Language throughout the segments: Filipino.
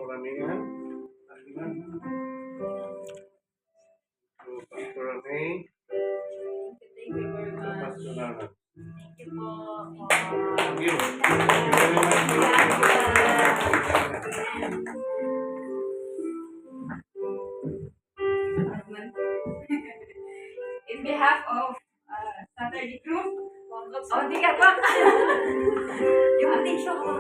Ramingan, Pastor Rene, Thank you very much. Pastor Nana. Thank you po. Thank you. Thank you very much. In behalf of Saturday Group, di ka ba? Yung attention ko.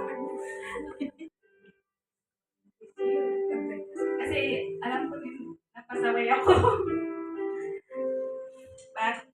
Kasi alam ko din, napasaway ako. But,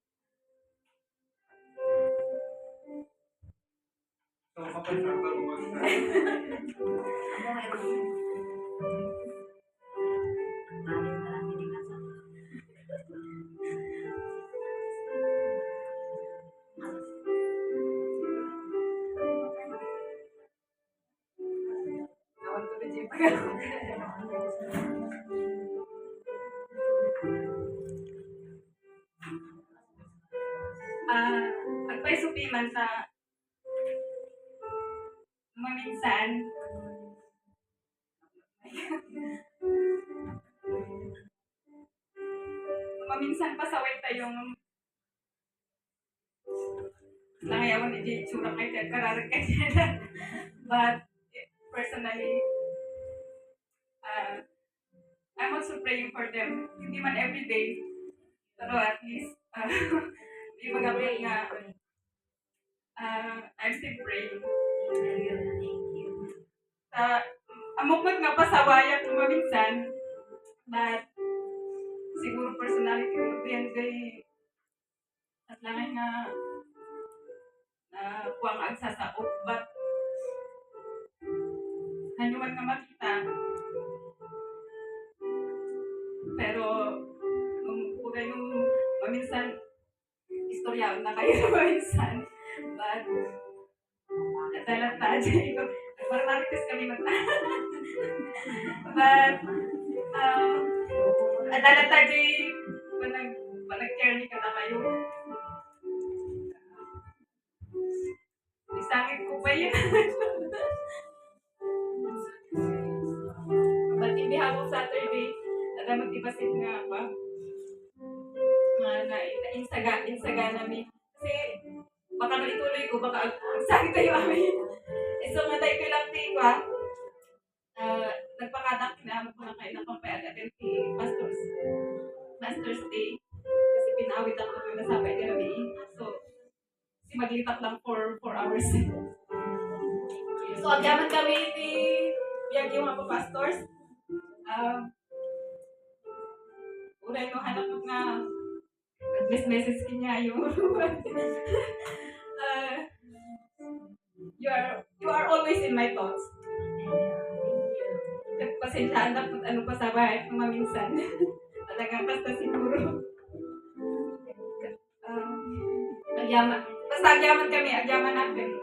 agpay man sa maminsan, pasaway tayong nangayawan ni Jay Chura kay kararag kay but personally, I'm also praying for them. Hindi man everyday, pero at least, di ba gabay nga, I'm still praying. Thank you. Amok nga pasawayan ko maminsan, but siguro personality ko yan kay at langay nga kuwang agsasaot, but hanyuman nga makita. Pero kung yung maminsan istorya na kayo maminsan, but natalata dyan ko. Nagmarmarites kami but natalata dyan panag-care ni ka na kayo. Isangit ko pa yun. But in behalf of Saturday, magtibasit nga ba? Na-insaga namin. Kasi baka naituloy ko, baka agsakit tayo amin. So nga tayo ko lang tayo ba? Nagpakadak na ako na kayo na pampayagat si Pastor's Day. Kasi pinawit ako na nasabay ka namin. So, maglitak lang for 4 hours. So, agyaman kami ni biyag yung mga pastors. Unay no hanap ko nga message kanya yung you are always in my thoughts. Pasensyahan na kung ano pa sa bahay kung maminsan. Talagang basta siguro. Basta agyaman kami, agyaman natin.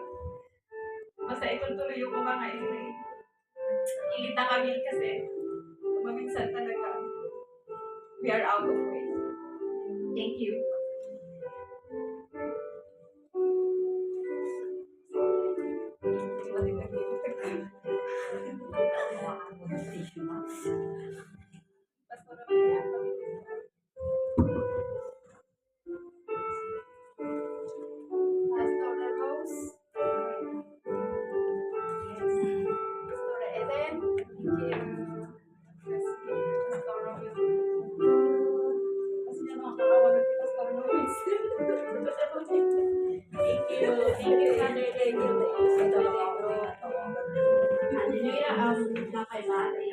Basta itutuloy yung mga ilita kami kasi maminsan talaga we are out of way. Thank you.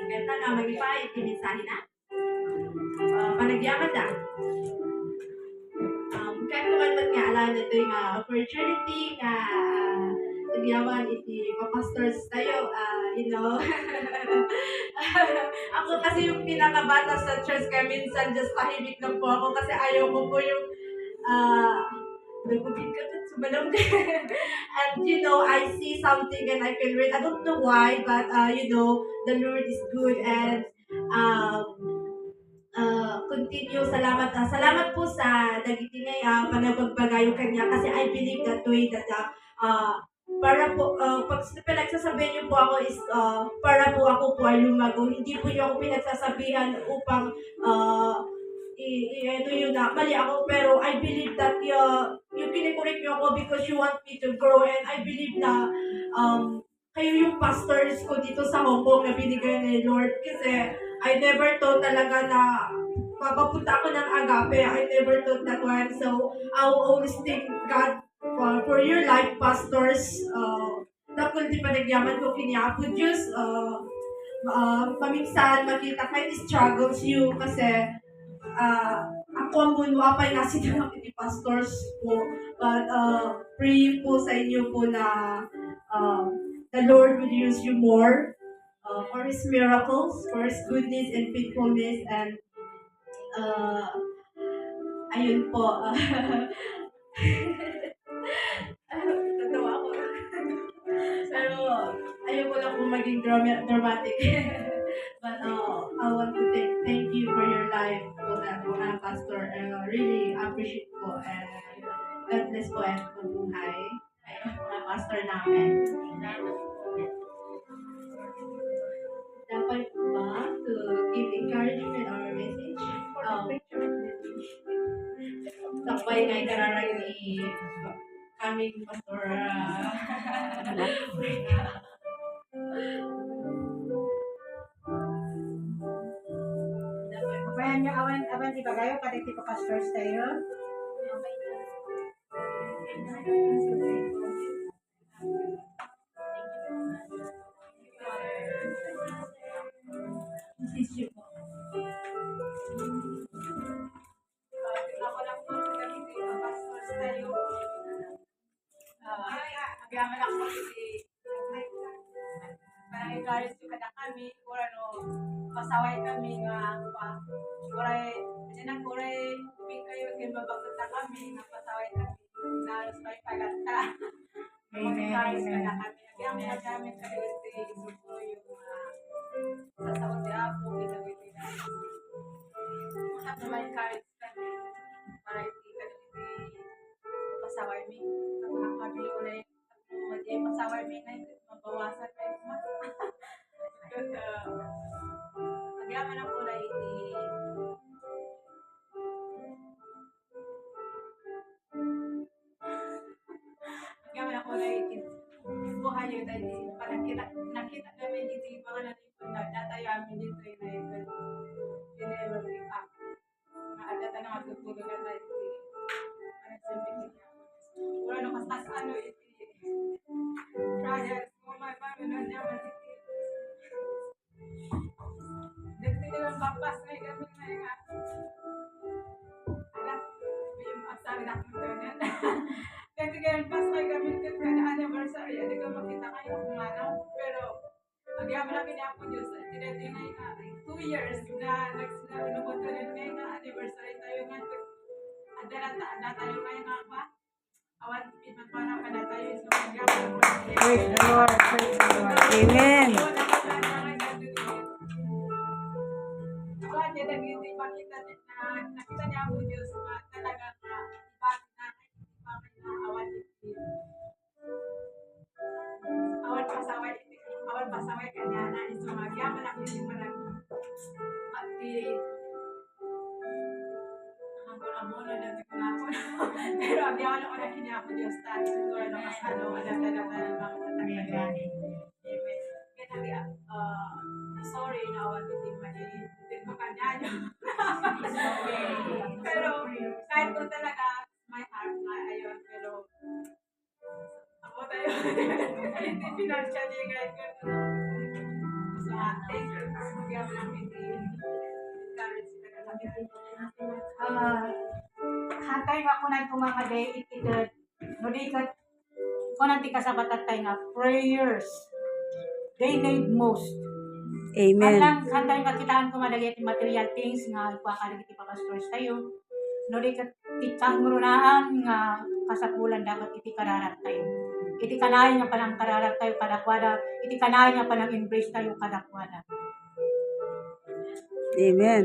Kaya nga mag-ipay, pinisahin na. Panagyaman na. Kahit naman nga, alam na ito yung opportunity nga nagyaman iti pastors tayo, you know. Ako kasi yung pinakabata sa church, kaya minsan just tahimik lang po ako kasi ayaw ko po yung nagubig ka at sumalong. And you know, I see something and I can read. I don't know why, but you know, the Lord is good and continue. Salamat po sa nagitingay panagbagbaga yung kanya kasi I believe that way that para po pag pinagsasabihan niyo po ako is para po ako po ay lumago. Hindi po niyo ako pinagsasabihan upang ano yun na mali ako, pero I believe that yung kinikorek niyo ako because you want me to grow, and I believe na kayo yung pastors ko dito sa Hong Kong na binigay ni Lord, kasi I never thought talaga na mapapunta ako ng agape. I never thought that one. So I will always thank God for your life, pastors. Dakol di panagyaman ko kiniya po Diyos. Paminsan makita kayo struggles you kasi ako ang munwa pa yung nasinang ni pastors po. But pray po sa inyo po na the Lord will use you more for His miracles, for His goodness and faithfulness, and ayun po. Tatawa ako. Pero ayoko lang po maging dramatic. But I want to thank you for your life po na po Pastor. Really appreciate po, and God bless po and mabuhay. Ayun mga pastor namin. Dapat ba to give encouragement or message? Tapay na ikararag ni kaming pastor. Bayan nyo, awan di ba kayo? Pati tipo pastors tayo? Message you po. Ako lang po kami sa mga pastors tayo. Agaman ako kasi parang encourage ko kada kami kung ano, pasaway kami nga pa. Kuray, kasi nang kuray, kayo kinbabagot na kami, nga pasaway kami. Nalos pa yung pagkata. Mag-encourage kada kami. Agaman na kami sa LST, isupo yung sa saot di Apo, kita-kita na. At naman encourage kami para hindi pasaway mi. Ang kami ulit, mag-i pasaway mi na mabawasan kayo mas. Nagyaman ako na buhay yun dahil parang nakita namin dito yung mga nalipon na datayo amin dito na yun. Yun ay mag-ipak. Data na matutulog na tayo. Parang sabihin niya. Wala nung kasas ano iti. Trials mo may pamilya niya matiti. Dagdag ang papas na kami na yung anak. Yung asabi na kami ganyan. Dagdag ang papas na kami kada anniversary. Hindi ka makita kayo kung ano. Pero magyaman na kanya po Diyos. Tinatinay na 2 years na inubutunan ngayon na anniversary tayo ngayon. Ada tayo ngayon nga ba? Awan, pinagpana pa na tayo. So, magyaman po. Praise the Lord. Praise the Lord. Amen. Nakita niya po Diyos na talaga na ipasok natin awan pasaway kanya na iso magyaman ako yung parang pati amo-amo na dati ko na ako pero agyaman ako na kanya ako Diyos tayo siguro na mas wala talaga mga tatagdagan. Amen. Kaya sorry na awan hindi din ko kanya nyo. Pero kahit ko talaga my heart na ayun, pero ako tayo hindi financial niya kahit ko. So, thank you. Magyama lang hindi encourage ka na Hantay nga ko na itong mga day ititid. Nudikat ko nanti kasabatatay nga prayers. They need most. Amen. Hantay nga kitaan ko madagit material things nga ipakaligit ipapastors tayo. Nudikat itang murunaan nga kasapulan dapat iti kararat tayo. Iti kanayan nga panang kararat tayo kadakwada. Iti kanayan nga panang embrace tayo kadakwada. Amen.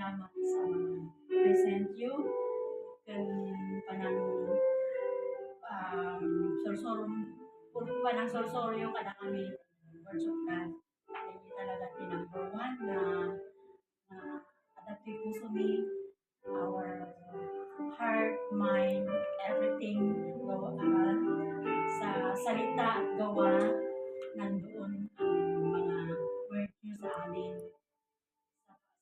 salamat sa mga present you kung panang sorsoryo kada kami words of God. Hindi talaga number one na adaptive puso ni our heart, mind, everything gawa sa salita at gawa nandoon ang mga word niyo sa amin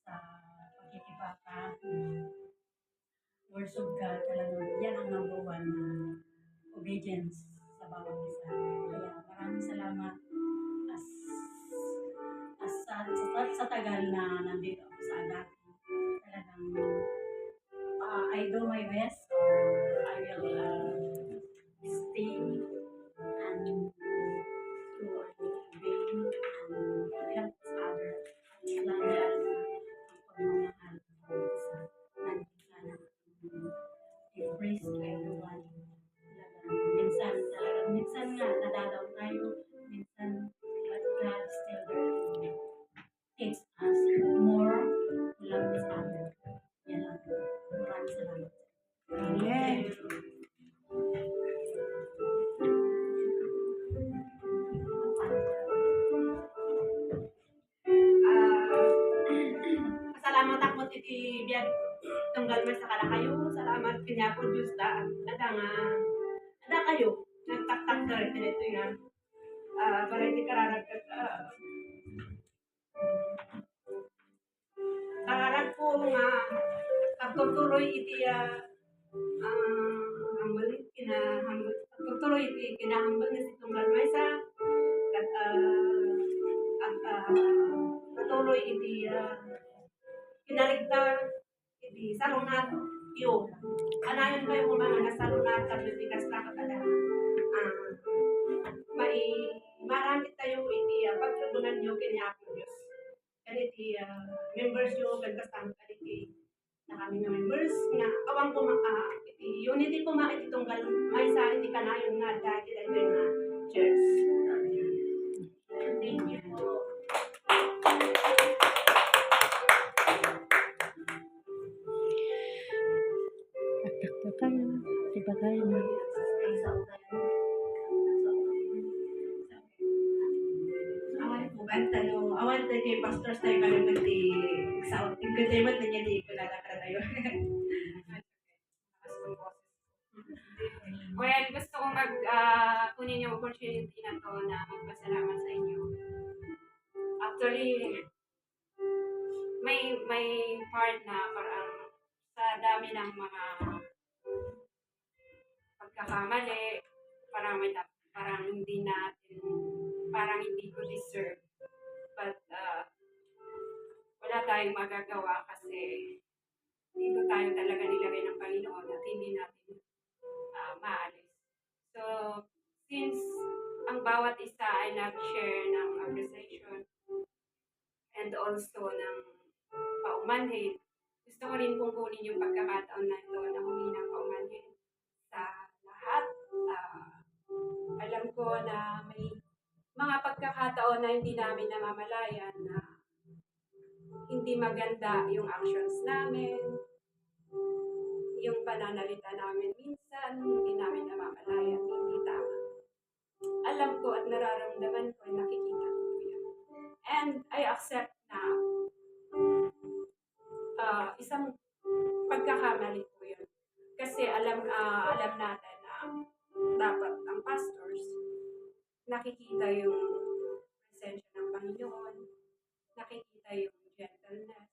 sa pagkikibaka words of God talagang yan ang number one na obedience sa bawat isa. Kaya maraming salamat sa tagal na nandito ako sa Agati. Talagang I do my best or I will stay and to obey and to help others. Lalo ang pagmamahal sa isa. Nandito na embrace to everyone. Minsan nga nadadaw tayo, minsan but God still there to teach us more to love each other. Yan lang. Maraming salamat. Amen. Salamat ako iti biyag tunggal man sa kada kayo. Salamat kanya po Diyos da. Ada kayo. Nagtaktak na rin ito yan. Para hindi kararagkat. Kararag ko nga pagtutuloy iti pagtutuloy iti kinahambal na si tunggal maysa at patuloy iti kinarigta iti sarunat yo. Anayon kayo kung mga nasarunat at natigas na katada. Maramit tayo iti pagtulungan nyo kanya po Diyos. Kaniti members nyo, kagkasang kaniti na kami nga members nga awang ko iti unity ko iti tunggal may sa iti kanayon nga dahil ito nga church. Thank you po. Awan tayo kay pastors tayo kami magti sa outing ko tayo man niya di ko lalakad tayo. Well, gusto kong kunin yung opportunity na to na magpasalamat sa inyo. Actually, may part na parang sa dami ng mga pagkakamali, parang hindi ko deserve. But wala tayong magagawa kasi dito tayo talaga nilagay ng Panginoon at hindi natin maalis. So, since ang bawat isa ay nag-share ng appreciation and also ng paumanhin, gusto ko rin pong kunin yung pagkakataon na ito na humingi ng paumanhin sa lahat. Alam ko na may mga pagkakataon na hindi namin namamalayan na hindi maganda yung actions namin, yung pananalita namin minsan, hindi namin namamalayan, hindi tama. Alam ko at nararamdaman ko, nakikita ko po yan. And I accept na isang pagkakamali po yun. Kasi alam natin na dapat ang pastors nakikita yung presensya ng Panginoon, nakikita yung gentleness.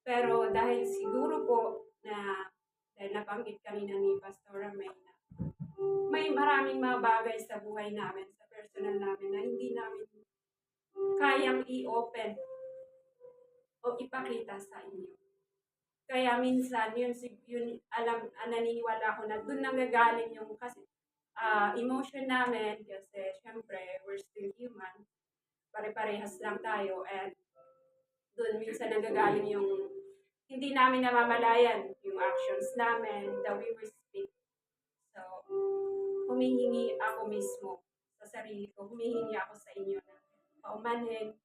Pero dahil siguro po dahil nabanggit kanina ni Pastor May na may maraming mga bagay sa buhay namin, sa personal namin na hindi namin kayang i-open o ipakita sa inyo. Kaya minsan, yun naniniwala ko na doon nanggagaling yung kasi emotion namin kasi syempre we're still human, pare-parehas lang tayo, and doon minsan nanggagaling yung hindi namin namamalayan yung actions namin, the way we speak. So, humihingi ako mismo sa sarili ko, humihingi ako sa inyo na paumanhin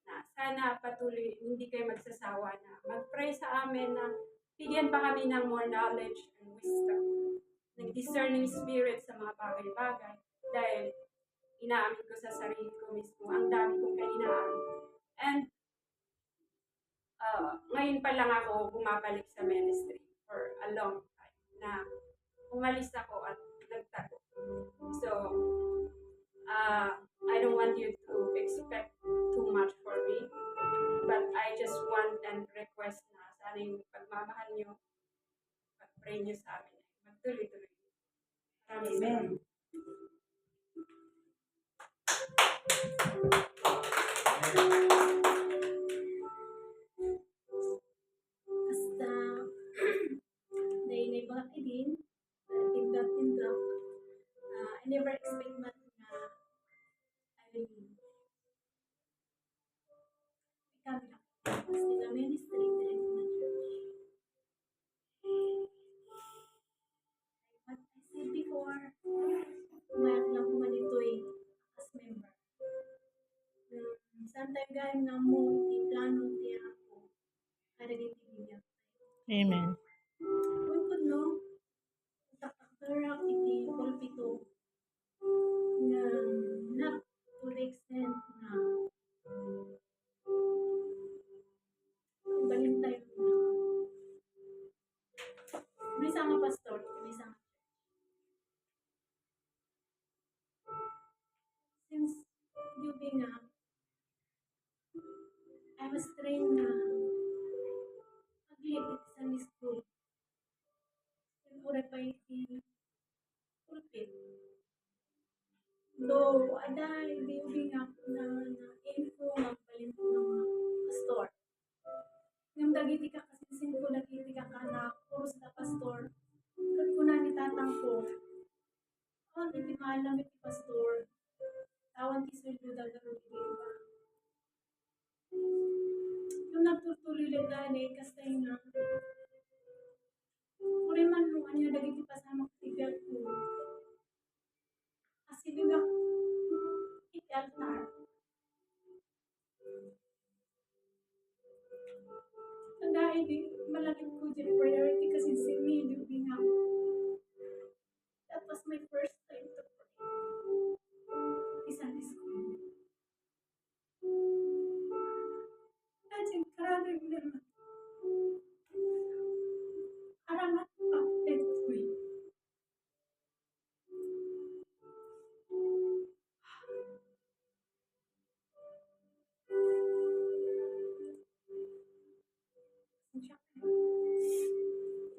na sana patuloy hindi kayo magsasawa na mag-pray sa amin na bigyan pa kami ng more knowledge and wisdom, ng discerning spirit sa mga bagay-bagay. Dahil inaamin ko sa sarili ko mismo, ang dami kong kahinaan. And ngayon pa lang ako bumabalik sa ministry for a long time na umalis ako at nagtago. So, I don't want you to expect too much for me, but I just want and request na sana yung pagmamahal nyo, pag-pray nyo sa amin, magtuloy-tuloy. Maraming salamat. Basta, nainay mga kidin, tindak-tindak. I never expect man na I will become na. Basta na ministry, direct na church. Like what I said before, umayak lang ko man ito as member. Sometimes gaya nga mo, iti plano, iti ako, kada iti bigyan. Amen. Kung no, takakarak iti pulpito na not to the extent na balin tayo na may isang pastor, may isang since you being I was trained na mag-lead at Sunday school. Siyempre pa iti pulpit. Though, ada, hindi ubing na info ng balin ko ng pastor. Yung dagiti ka kasi ko dagiti ka na puros na pastor. Kat ko na nitatang ko. Hindi maalam iti pastor. Tawan ti sweldo dagaro iti iba. Yung nagtutuloy lang kasi nga kuri man nung anya dagiti pasama katigal ko. Kasi bigak iti altar. Ang dahil di malagit ko dyan priority kasi si me, di nga. That was my first time to pray. Sunday school. That's incredible naman. Aramat update ko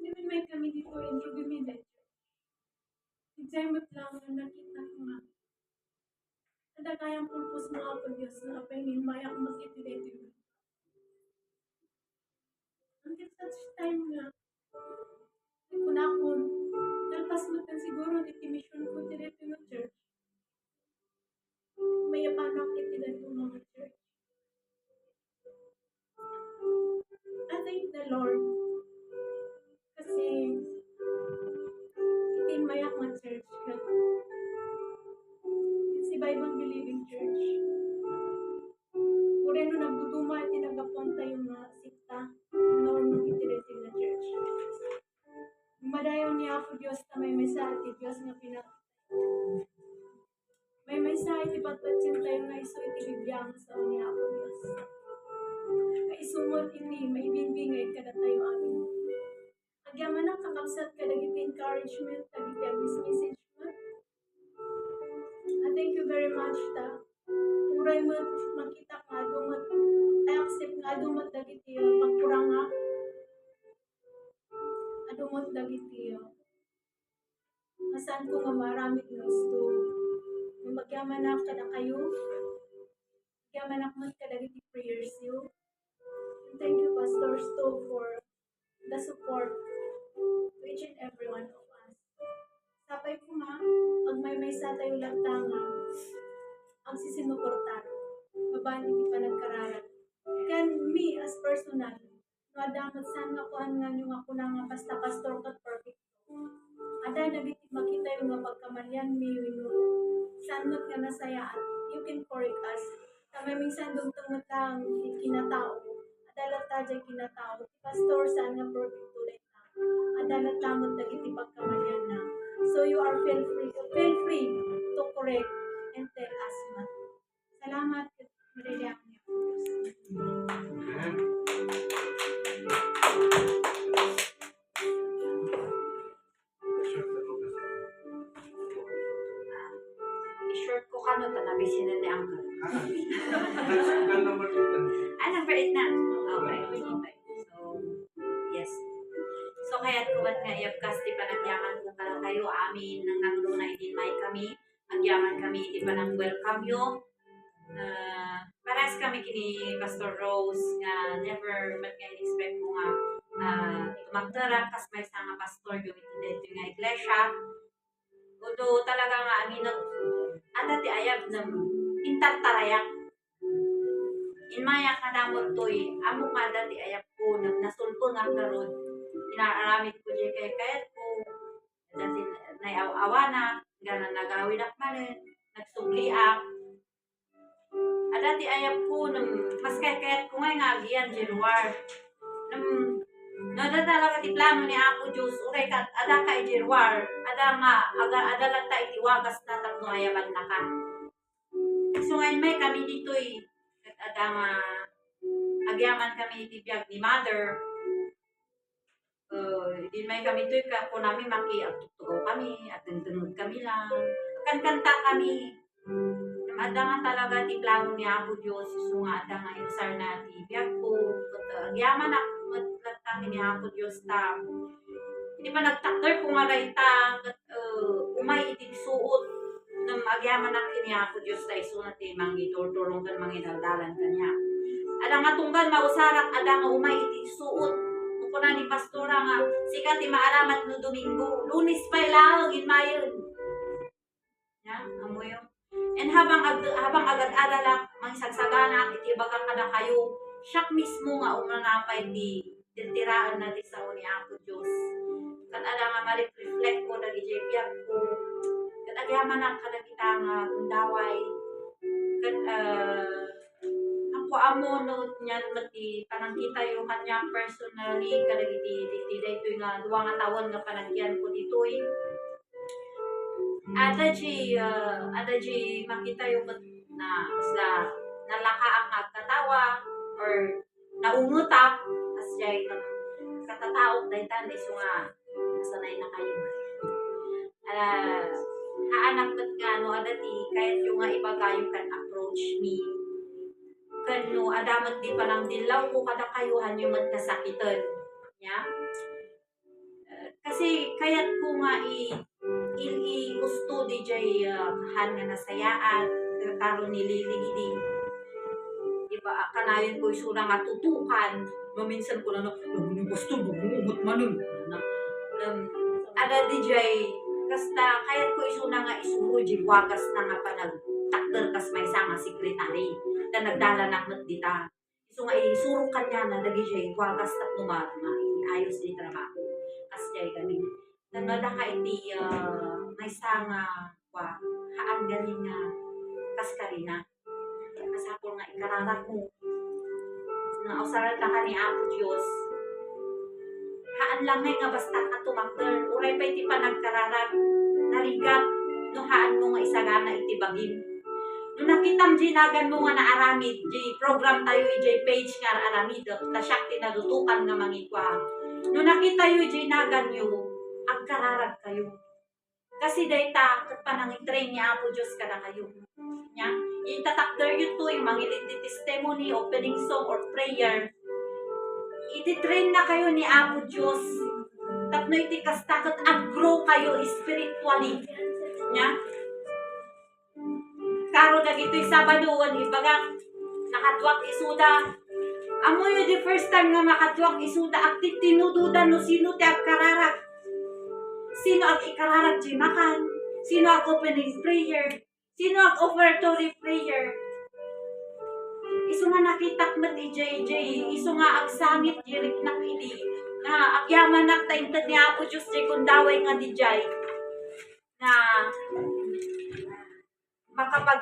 Hindi may kami dito in Rubimila. Examot lang na nakita ko nga. Kada kayang purpose mo ako Diyos na apengin maya akong mag-ipilete. Until such time nga, hindi ko na ako, nalpas mo tan siguro dito mission ko dito ng church. May apanak iti dito mga church. I thank the Lord kasi itin mayak mga church ka. Si Bible Believing Church. Kung rin nagduduma, tinagapunta yung sikta, normal itirating na church. Madayon niya ako Diyos na may mensahe ti Diyos nga may mensahe ti patpatsin tayo nga iso iti Bibliang sa niya ako Diyos. Kaisumot iti, may bimbingay kada tayo amin. Agyaman ang kakapsat kada iti encouragement, kada iti agis message mo. Thank you very much ta. Uray mo makita nga dumot. I accept nga dumot dagiti pagkurang nga. Adumot dagiti masan ko nga maraming gusto. Yung magyaman na kada kayo. Magyaman na mat kada dagiti prayers you. And thank you pastors too for the support to each and every one of us. Sapay ko nga, pag may sa tayo lagtanga, ang sisinuportar, mabani di pa nagkaralan. Can me as personal, no adamot saan nga kuhan nga yung ako na nga basta pastor kat perfect. Ada nagiti makita yung nga pagkamalyan mi, saan nga nasayaan, you can correct us. Tamay minsan dumtong lang kinatao. Adalat ta dyan kinatao. Pastor saan nga perfect tulad na. Adalat tamot dagiti pagkamalyan na. So you are feel free to correct and tell us man. Salamat. Mariliang niyo. Okay. I-short ko kano tanabi sila ni Uncle. That's the number 10. Number 8 na. Okay. Okay. So, yes. So, kaya't kumat nga iyapkas, di pa nagyaman ko pala kayo, amin, nang nanglunay din may kami. Nagyaman kami, di pa nang welcome yo. Paras kami kini Pastor Rose nga never mat nga expect ko nga tumagdara kas may nga pastor yung dito nga iglesia. Udo talaga nga amin ada ti ayab na intartarayak. Inmayak na damot to'y amok nga dati ayab ko na nasulpo nga karon. Inaaramid ko di kayat ko. Dati naiaw-awana, gana nagawin ak manin, nagsubliak. Dati ayab ko mas kayat ko nga agian Januar. Nada talaga ti plano ni Apo Diyos, uray ka, ada ka Januar, ada lang ta itiwagas na tatno ayaban na ka. So ngayon may kami dito'y, ada nga, agyaman kami itibiyag ni Mother. Di may kami to'y kung namin maki-agtutugaw kami, at tunod kami lang. Kankanta kami. Ada nga talaga ti plano ni Apo Diyos, so nga ada nga inusar na ti biyag ko. Agyaman ako, matlatang ni Apo Diyos ta. Hindi pa nagtakter kung nga ta, umay itigsuot ng agyaman ako ni Apo Diyos ta iso na ti mangiturturong kan mangidaldalan kanya. Ada nga tunggal mausarak, ada nga umay itigsuot. Kuna ni pastora nga, sikat ti maaramat no Domingo, Lunes pa ilaw, inmayon. Ya, amo yung. And habang agad-adalak, mangisagsagana, iti bagang kada kayo, siya mismo nga umanapay di tirtiraan na di sa ni Apo Diyos. Kat ada nga ma-reflect ko na di jaypiyag ko. Kat agyaman na kada kita nga kundaway. Kat ako amo no niyan mati panangkita yung kanya personally kada iti dito nga duwa nga tawon nga panagyan ko ditoy. Ada ji makita yung na isla nalaka ang nagkatawa or naumutak as jay ng katataok daytan iso nga sanay na kayo. Haanak kat nga no adati kahit yung nga iba kayo kan approach me kano adamat di pa lang dilaw ko kada kayuhan yung magkasakitan nya kasi kayat ko nga gusto di jay han nga nasayaan karon ni Lily di iba kanayon ko isura nga tutukan maminsan ko na ni gusto bumumot manon ada di jay kasta kayat ko isuna nga isuro di wagas na nga panagtakder kas may nga sekretary na nagdala nakmat dita. So nga isuro kanya na lagi siya wagas at ayos di trabaho. Kas jay ganing. Nanada ka iti may nga haan ganing nga kas karina. Kasapol nga ikararak mo. Na usaran lang ka ni Apo Diyos. Haan lang nga basta ka tumakder. Uray pa iti pa nagkararag. Narigat. No haan mo nga isagana iti bagim. Nung nakitam ginagan mo nga na aramid, program tayo page nga aramid, tasyak tinadutukan nga mangikwa. Nung nakita yung ginagan nyo, agkararag kayo. Kasi dayta, panangitrain niya Apo Diyos ka na kayo. Nya? Itatakder yun to, yung mangiliti testimony, opening song, or prayer. Ititrain na kayo ni Apo Diyos. Tapno itikastakot, ag-grow kayo spiritually. Nya? Karo na gito'y Sabadoan, ibaga, nakatwak isuda. Amo yun the first time nga makatwak isuda, aktit tinududan no sino ti agkararag. Sino ag ikararag di makan? Sino ag opening prayer? Sino ag offertory prayer? Iso nga nakitak mat ni JJ, iso nga agsamit jirik nak idi. Na agyaman nak taintad ni Apo Diyos di kundaway nga di jay. Na makapag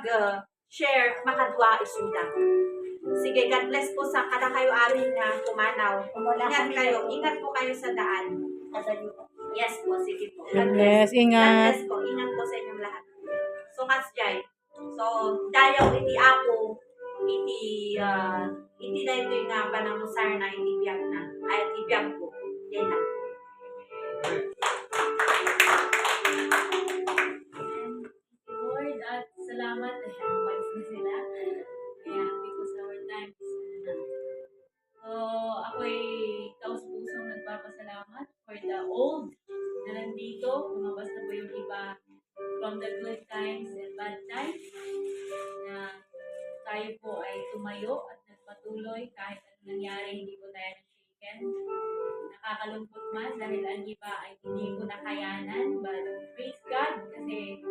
share makadwa isuda. Sige, God bless po sa kada kayo amin na pumanaw. Ingat po kayo sa daan. Yes po, sige po. God bless. Ingat. God bless po. Ingat po sa inyong lahat. So, Kasjay. So, dayaw iti ako, iti na ito yung panangusar na iti biyag na. Ay, iti biyag ko. Yan lang. Lord, at salamat dahil umalis na sila. Kaya because our time is na. So, ako'y taus-pusong nagpapasalamat for the old na nandito. Lumabas na po yung iba from the good times and bad times na tayo po ay tumayo at nagpatuloy kahit anong nangyari, hindi po tayo na-shaken. Nakakalungkot man dahil ang iba ay hindi ko nakayanan, but praise God kasi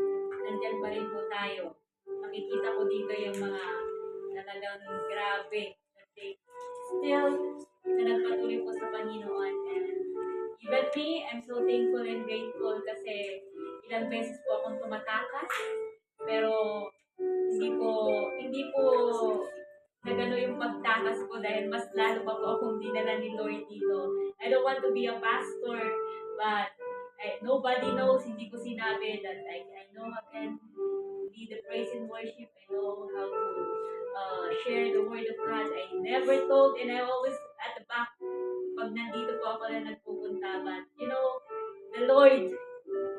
nandyan pa rin po tayo. Makikita ko dito yung mga talagang grabe. Kasi still, na nagpatuloy po sa Panginoon. And even me, I'm so thankful and grateful kasi ilang beses po akong tumatakas. Pero hindi po nagano yung pagtakas ko dahil mas lalo pa po akong dinala ni Lord dito. I don't want to be a pastor, but nobody knows, hindi ko sinabi that I know how can lead the praise and worship. I know how to share the word of God. I never told, and I always at the back, pag nandito po ako na nagpupunta. But, the Lord,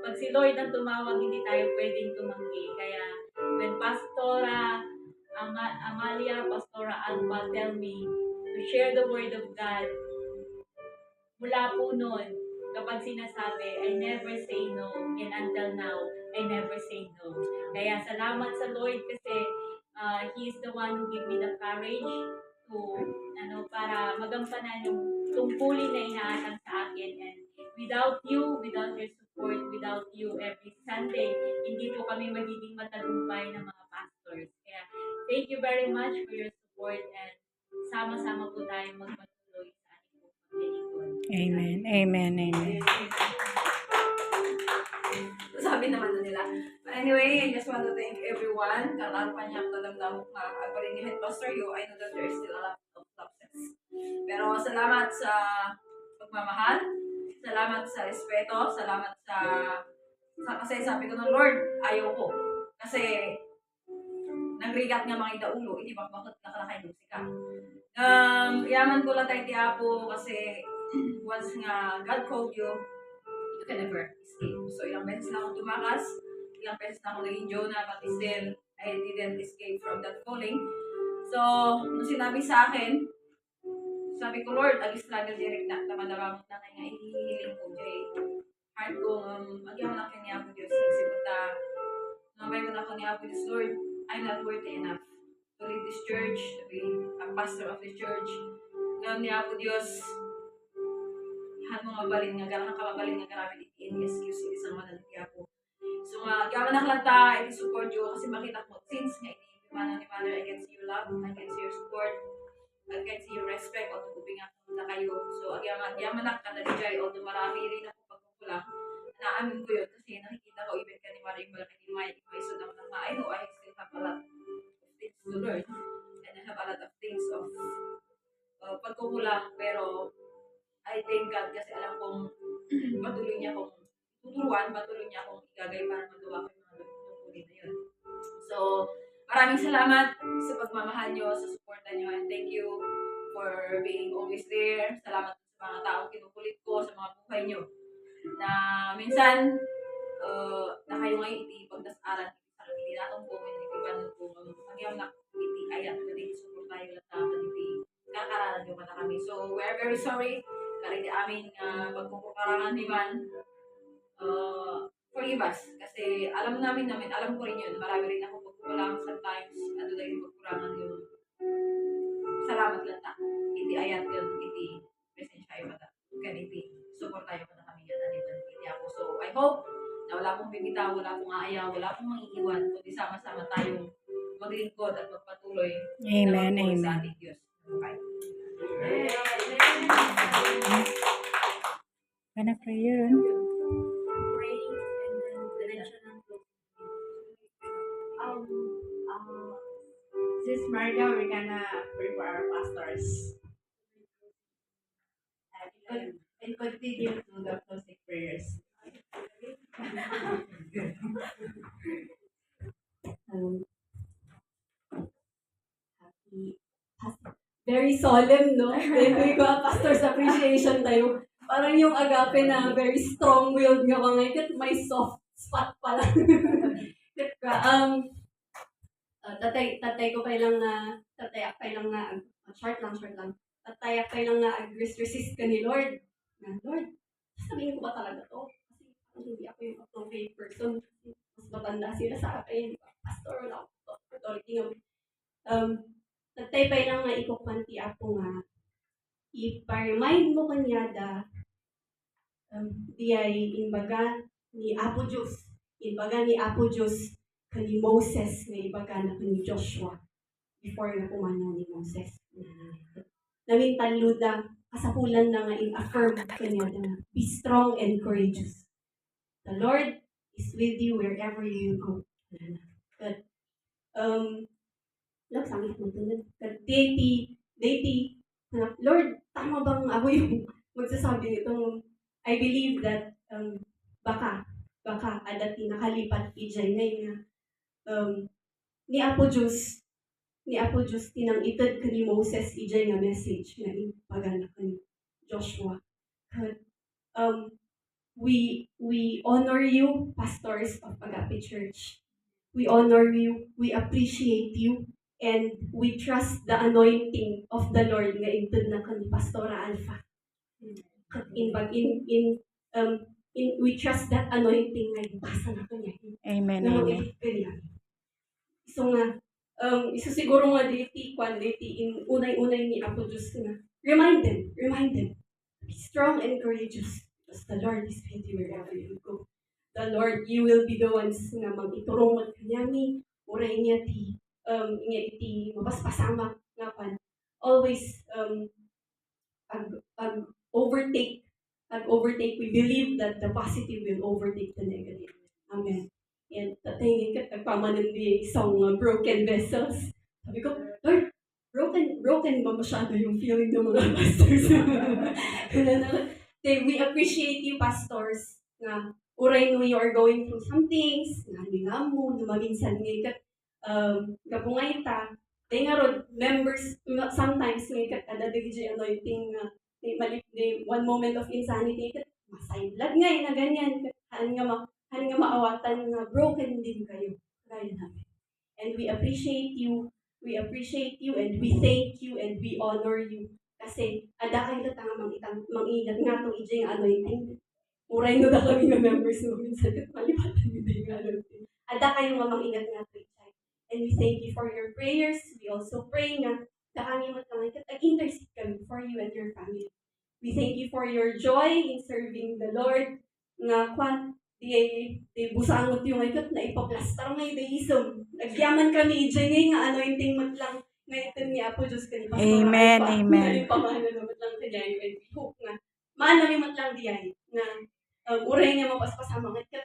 pag si Lord ang tumawag, hindi tayo pwedeng tumanggi. Kaya, when Pastora Amalia, Pastora Alba tell me to share the word of God, mula po noon, kapag sinasabi, I never say no, and until now, I never say no. Kaya salamat sa Lord kasi He is the one who give me the courage to, para magampanan yung tungkulin na inaatang sa akin. And without you, without your support, without you every Sunday, hindi po kami magiging matagumpay na mga pastors. Kaya thank you very much for your support and sama-sama po tayong magpatuloy sa ating paglilingkod. Amen. Amen. Amen. Sabi naman na nila. But anyway, I just want to thank everyone. Karang panyak talamdamok na agparingihan Pastor Yu. I know that there is still a lot of lapses. Pero salamat sa pagmamahal. Salamat sa respeto. Salamat sa kasi sabi ko ng Lord, ayaw ko. Kasi nagrigat nga mga idaulo. Hindi ba bakit nakalakay ng sika. Yaman ko lang tayo tiyapo kasi once nga God called you, you can never escape. So, ilang beses na akong tumakas, ilang beses na akong naging Jonah, but still, I didn't escape from that calling. So, nung sinabi sa akin, sabi ko, Lord, ag-struggle direct na, tamadamamot na kayo nga, ihihiling ko, Jay. Heart ko, agyaman na kayo niya ako, Diyos, nagsipunta, namay ko na ako niya ako, Diyos, Lord, I'm not worthy enough to lead this church, to be a pastor of the church. Ngayon niya ako, Diyos, mga balin nga, garang kamabalin nga karami in excuse it isang mananagya ko. So nga, gaman nakalanta, support you kasi makita ko, since nga ini ni Mother, I can see your love, I can see your support, I can see your respect, o tugubing nga na kayo. So, agyaman nakatadijay, although marami rin ako pagkukulang, naamin ko yun kasi nakikita ko, even ka ni Mother, yung malaki ni Maya, yung may sudang ng I know I still have a lot of things to learn, and I have a lot of things of pagkukulang, pero I thank God kasi alam kong patuloy niya akong tuturuan, patuloy niya akong igagay para magawa ko yung mga tungkulin na yun. So, maraming salamat sa pagmamahal niyo, sa suporta niyo, and thank you for being always there. Salamat sa mga taong kinukulit ko sa mga buhay niyo. Na minsan, na kayo ngayon iti-pagdasaran, hindi natong po, hindi banod po, magyam na iti ayat, hindi support tayo lang na iti kakaralan niyo mata kami. So, we're very sorry. Kaya di amin pagkukukarangan ni Man, forgive us. Kasi alam ko rin yun, marami rin ako pagkukulang sometimes, ano na yung pagkurangan yung salamat lang ta. Iti ayat yun, iti presensya yung mata. Kaya iti support tayo mata kami yan, iti ako. So I hope na wala pong bibitaw, wala pong aayaw, wala pong mangiiwan, kundi sama-sama tayong maglingkod at magpatuloy. Amen. Amen. Sa Amen. ating Diyos. Bye. Gonna pray yun. Pray and then diretso ng Sis Marga, we're gonna pray for our pastors. And continue to the closing prayers. Very solemn, no? Like, pastor's appreciation tayo. Parang yung agape na very strong-willed nga mga ikat, may soft spot pala. Tatay ko pa lang na, short lang. Tatay pa lang na resist ka ni Lord. Na, Lord, sabihin ko ba talaga to? Kasi hindi ako yung appropriate person. Mas matanda sila sa akin. Pastor, wala ako authority nga. Tatay pa lang nga ikukanti ako nga. Ipa-remind mo kanya da di ay imbaga ni Apo Diyos. Imbaga ni Apo Diyos kani Moses nga ibaga na kani Joshua before na pumanaw ni Moses. Naming taluda kasapulan na nga in-affirm kanya na be strong and courageous. The Lord is with you wherever you go. But sangit mo ito. Deity, Lord, tama bang ako yung magsasabi nitong, I believe that baka adati nakalipat ijay ngayon na ni Apo Diyos tinang itad ka ni Moses ijay nga message na ipagana ka ni Joshua. We honor you, pastors of Agape Church. We honor you, we appreciate you, and we trust the anointing of the Lord nga intod na kan Pastora Alpha. We trust that anointing nga ipasa na kanya. Amen. So nga, isa siguro nga diti in unay-unay ni Apo Diyos nga. Remind them, be strong and courageous because the Lord is with you wherever you go. The Lord, you will be the ones nga mag-iturungan kanyami, uray niya iti mapaspasama nga pan. Always overtake. We believe that the positive will overtake the negative. Amen. And tatay nga nagpamanan di isang broken vessels. Sabi ko, Lord, broken ba masyado yung feeling ng mga pastors? We appreciate you, pastors, na uray no you are going through some things, nga mo, na maminsan nga kapungay ta, they nga ron, members, sometimes nga kada DJ anointing na one moment of insanity, masay blood nga na ganyan, haan nga maawatan nga broken din kayo. Gaya namin. And we appreciate you, and we thank you, and we honor you. Kasi, ada kayo na mangingat nga itong ijay nga anointing. Uray no na kami nga members mo, minsan malipatan nyo din nga anointing. Ada kayo nga mangingat nga ito ijay. And we thank you for your prayers. We also pray nga na kami mag-intercede kami for you and your family. We thank you for your joy in serving the Lord. Nga di busangot yung ikot na ipaplastar nga ideism. Nagyaman kami ijay nga anointing mat lang ngayon ni Apo Diyos ka ni Pastor Amen, Alpha. amen. Ngayon pamana naman lang kanya yung and we hope nga maano yung mat lang diyan na uray nga mapaspasama nga kat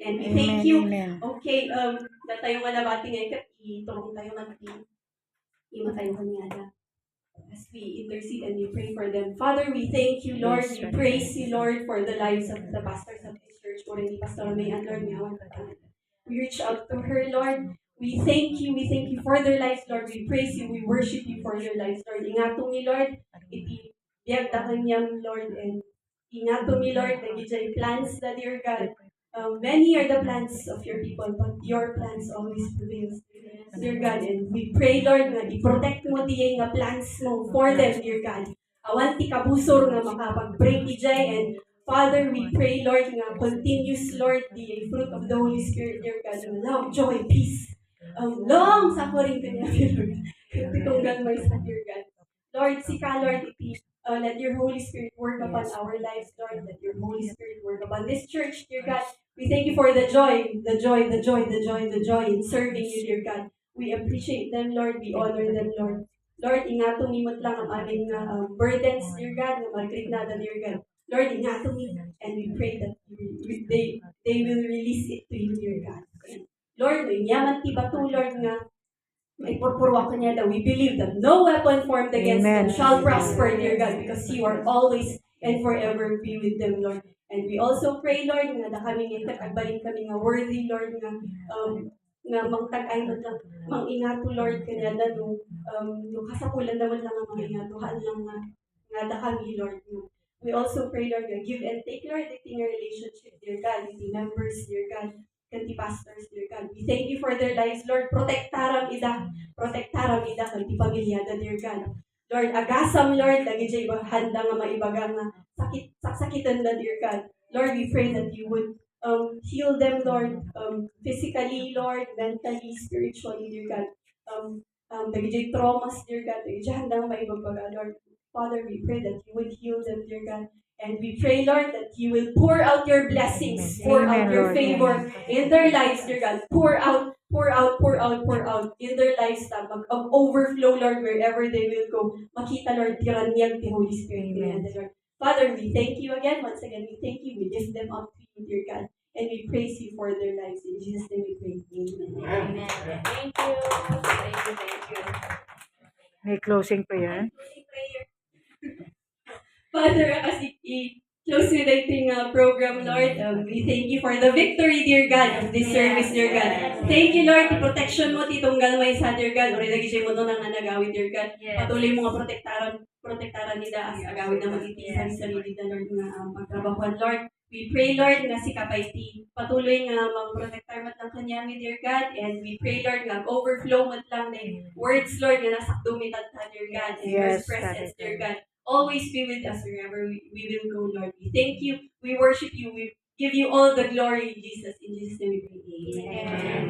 and we thank you. Amen. Okay, tayo nga nabati nga ikat iturong tayo man imatayo kanya as we intercede and we pray for them. Father, we thank you, Lord. Yes, We Lord. praise you, Lord, for the lives of the pastors of this church. For ni Pastor May and Lord, we reach out to her, Lord. We thank you for their lives, Lord. We praise you, we worship you for your lives, Lord. Ingatong ni Lord, iti biyag ta kanyang, Lord, and ingatong ni Lord, nagijay plans na dear God. Many are the plans of your people, but your plans always prevails. Dear God, and we pray, Lord, na i-protect mo diyan nga plans mo for them, dear God. Awan ti kabusor nga makapag-break ijay, and Father, we pray, Lord, nga continuous, Lord, the fruit of the Holy Spirit, dear God, love, joy, peace, long suffering kanya, Lord. Titunggal mo isa, dear God. Lord, sika, Lord, let your Holy Spirit work upon our lives, Lord. Let your Holy Spirit work upon this church, dear God. We thank you for the joy in serving you, dear God. We appreciate them, Lord. We honor them, Lord. Lord, ingatong imot lang ang aming burdens, dear God, na magkrit nada, dear God. Lord, ingatong and we pray that they will release it to you, dear God. Lord, may yaman ti batu, Lord, nga may purpurwa ko niya that we believe that no weapon formed against them shall prosper, dear God, because you are always and forever be with them, Lord. And we also pray, Lord, nga da kami ngayong agbalin kami nga worthy, Lord, nga mangtag-ay mo lang, mangingato, Lord, kanya na no kasapulan naman lang ang mga ingatuhan lang nga da kami, Lord. We also pray, Lord, nga give and take, Lord, in our relationship, dear God, with the members, dear God, kanti pastors, dear God. We thank you for their lives, Lord. Protektaram ida, kanti pamilyada, dear God. Lord, agasam, Lord, lagi jay handa nga maibaga nga sakitan na, dear God. Lord, we pray that you would heal them, Lord, physically, Lord, mentally, spiritually, dear God. Lagi jay traumas, dear God, lagi jay handa nga maibaga, Lord. Father, we pray that you would heal them, dear God. And we pray, Lord, that you will pour out your blessings, pour out your favor in their lives, dear God. Pour out in their lives, overflow, Lord, wherever they will go. Makita, Lord, tiranyag the Holy Spirit. Amen. Lord. Father, we thank you again. Once again, we thank you. We lift them up to you, dear God. And we praise you for their lives. In Jesus' name we pray. Amen. Thank you. May closing prayer. Father, as close with ating program, Lord, we thank you for the victory, dear God, of this service, dear God. Thank you, Lord, the protection mo, titong galmay sa, dear God. Uri lagi siya mo doon ang nagawin, dear God. Patuloy mo nga protektaran nila as agawin na magtitisan sa sarili na, Lord, nga magtrabahuan, Lord. We pray, Lord, na si Kapaiti patuloy nga mag-protectar mat lang kanya, dear God. And we pray, Lord, nga overflow mat lang na words, Lord, nga nasakdo mitad ka, dear God. And your presence, dear God. Always be with us wherever we will go, Lord. We thank you. We worship you. We give you all the glory, Jesus. In Jesus' name we pray. Amen.